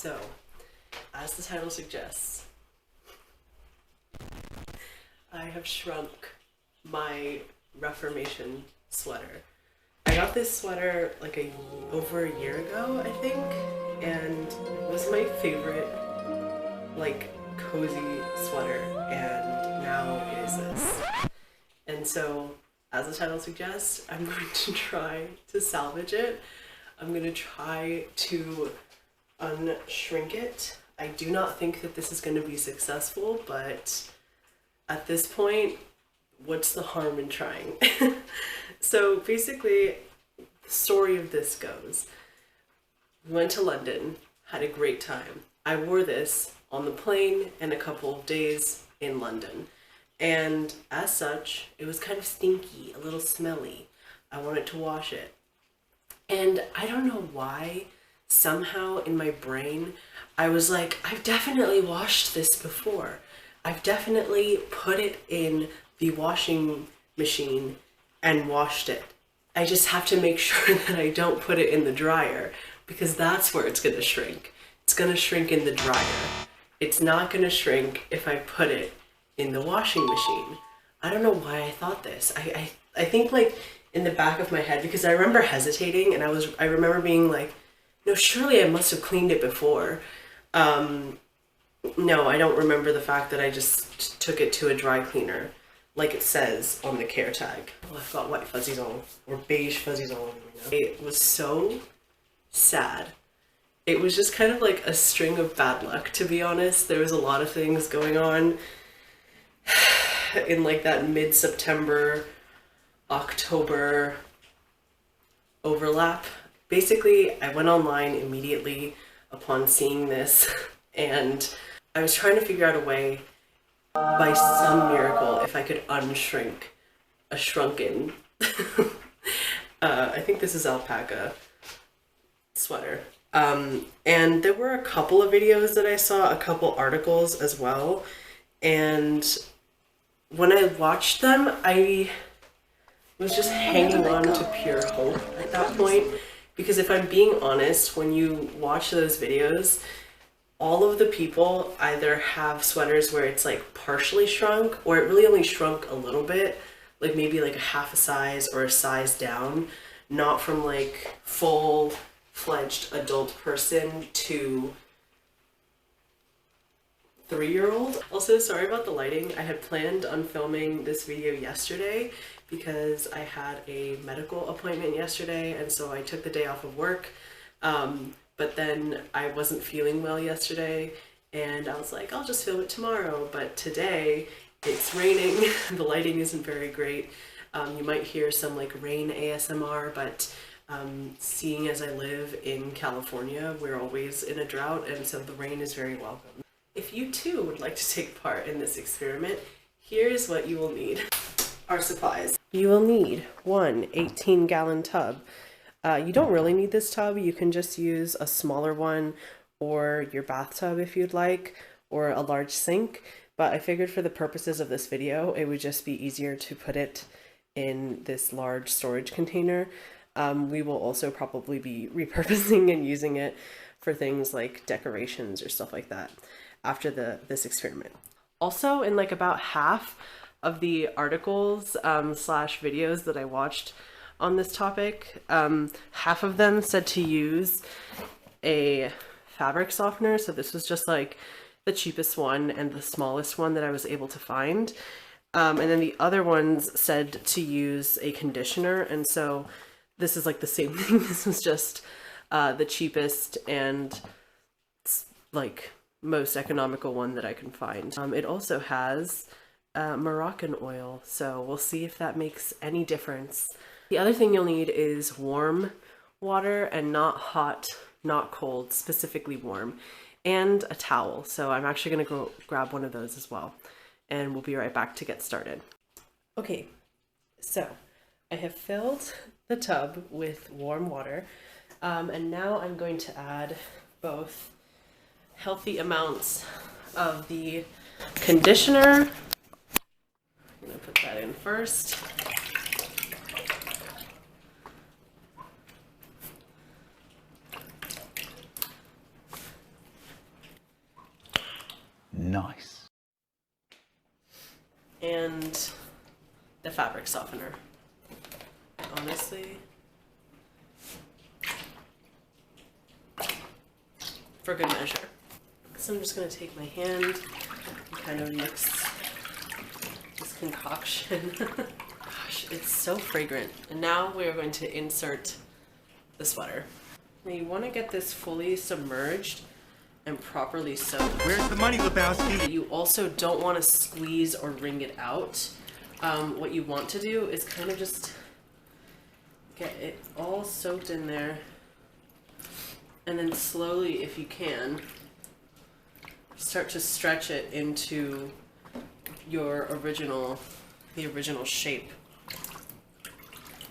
So, as the title suggests, I have shrunk my Reformation sweater. I got this sweater like over a year ago, I think, and it was my favorite like cozy sweater, and now it is this. And so, as the title suggests, I'm going to try to salvage it. I'm going to try to unshrink it. I do not think that this is going to be successful, but at this point, what's the harm in trying? So basically, the story of this goes, we went to London, had a great time. I wore this on the plane and a couple of days in London. And as such, it was kind of stinky, a little smelly. I wanted to wash it. And I don't know why, somehow in my brain, I was like, I've definitely washed this before. I've definitely put it in the washing machine and washed it. I just have to make sure that I don't put it in the dryer, because that's where it's going to shrink. It's going to shrink in the dryer. It's not going to shrink if I put it in the washing machine. I don't know why I thought this. I think like in the back of my head, because I remember hesitating, and I remember being like, no, surely I must have cleaned it before. No, I don't remember the fact that I just took it to a dry cleaner, like it says on the care tag. Oh, I've got white fuzzies on, or beige fuzzies on. It was so sad. It was just kind of like a string of bad luck, to be honest. There was a lot of things going on in like that mid-September, October overlap. Basically, I went online immediately upon seeing this, and I was trying to figure out a way, by some miracle, if I could unshrink a shrunken, I think this is alpaca sweater. And there were a couple of videos that I saw, a couple articles as well, and when I watched them, I was just hanging on to pure hope at that point, because if I'm being honest, when you watch those videos, all of the people either have sweaters where it's like partially shrunk, or it really only shrunk a little bit, like maybe like a half a size or a size down, not from like full-fledged adult person to 3-year-old. Also, sorry about the lighting. I had planned on filming this video yesterday because I had a medical appointment yesterday, and so I took the day off of work. But then I wasn't feeling well yesterday, and I was like, I'll just film it tomorrow. But today it's raining. The lighting isn't very great. You might hear some like rain ASMR, but seeing as I live in California, we're always in a drought, and so the rain is very welcome. If you too would like to take part in this experiment, here's what you will need. Our supplies. You will need one 18-gallon tub. You don't really need this tub. You can just use a smaller one, or your bathtub if you'd like, or a large sink. But I figured for the purposes of this video, it would just be easier to put it in this large storage container. We will also probably be repurposing and using it for things like decorations or stuff like that after this experiment. Also, in like about half of the articles slash videos that I watched on this topic, half of them said to use a fabric softener. So this was just like the cheapest one and the smallest one that I was able to find. And then the other ones said to use a conditioner. And so this is like the same thing. This was just the cheapest and like most economical one that I can find. It also has Moroccan oil, so we'll see if that makes any difference. The other thing you'll need is warm water, and not hot, not cold, specifically warm, and a towel. So I'm actually gonna go grab one of those as well, and we'll be right back to get started. Okay, so I have filled the tub with warm water, and now I'm going to add both healthy amounts of the conditioner. I'm gonna put that in first. Nice. And the fabric softener. Honestly, for good measure. So I'm just gonna take my hand and kind of mix this concoction. Gosh, it's so fragrant. And now we are going to insert the sweater. Now you want to get this fully submerged and properly soaked. Where's the money, Lebowski? You also don't want to squeeze or wring it out. What you want to do is kind of just get it all soaked in there, and then slowly, if you can, start to stretch it into your the original shape.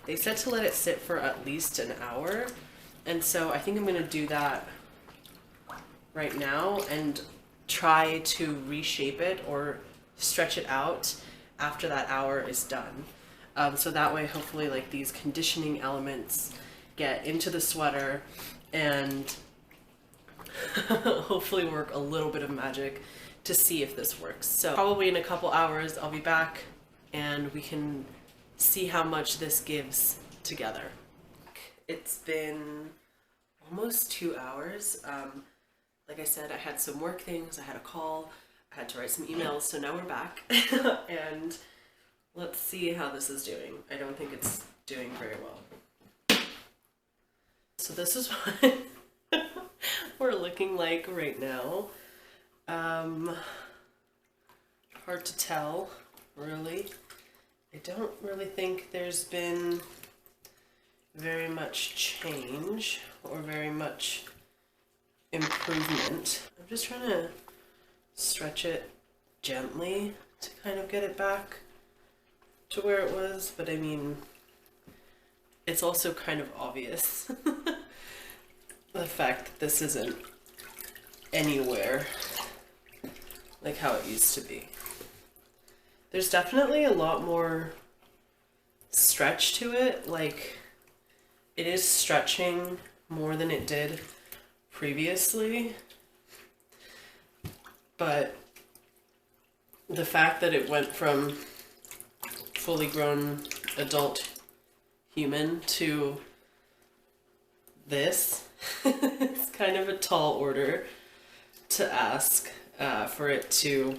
They said to let it sit for at least an hour, and so I think I'm gonna do that right now and try to reshape it or stretch it out after that hour is done. So that way, hopefully, like, these conditioning elements get into the sweater and hopefully work a little bit of magic to see if this works. So probably in a couple hours I'll be back and we can see how much this gives together. It's been almost 2 hours. Like I said, I had some work things, I had a call, I had to write some emails, so now we're back. And let's see how this is doing. I don't think it's doing very well. So this is what we're looking like right now. Hard to tell, really. I don't really think there's been very much change or very much improvement. I'm just trying to stretch it gently to kind of get it back to where it was, but I mean, it's also kind of obvious the fact that this isn't anywhere like how it used to be. There's definitely a lot more stretch to it, like it is stretching more than it did previously, but the fact that it went from fully grown adult human to this it's kind of a tall order to ask for it to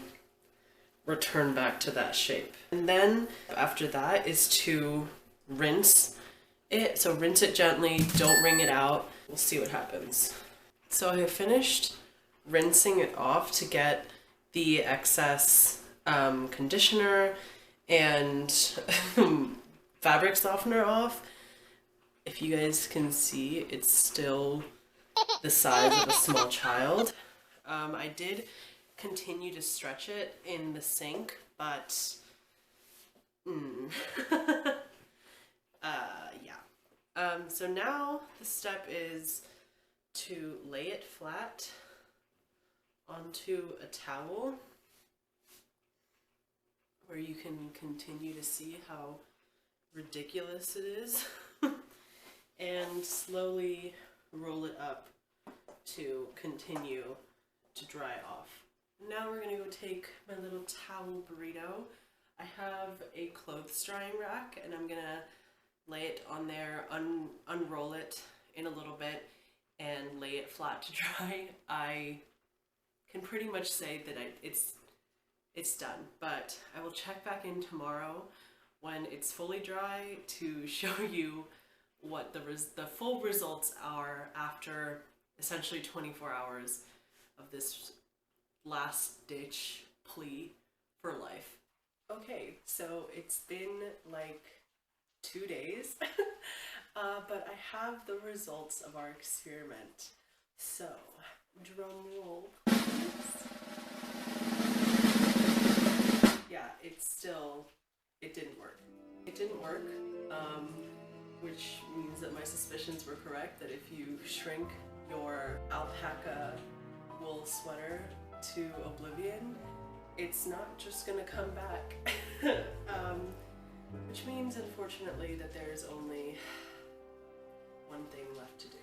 return back to that shape. And then after that is to rinse it. So rinse it gently, don't wring it out. We'll see what happens. So I have finished rinsing it off to get the excess conditioner and fabric softener off. If you guys can see, it's still the size of a small child. I did continue to stretch it in the sink, but yeah. So now the step is to lay it flat onto a towel where you can continue to see how ridiculous it is and slowly roll it up to continue to dry off. Now we're gonna go take my little towel burrito. I have a clothes drying rack and I'm gonna lay it on there, unroll it in a little bit and lay it flat to dry. I can pretty much say that it's done, but I will check back in tomorrow when it's fully dry to show you what the full results are after essentially 24 hours of this last ditch plea for life. Okay, so it's been like 2 days, but I have the results of our experiment. So, drum roll, please. Yeah, it didn't work. It didn't work, which means that my suspicions were correct, that if you shrink your alpaca wool sweater to oblivion, it's not just gonna come back. Which means, unfortunately, that there's only one thing left to do.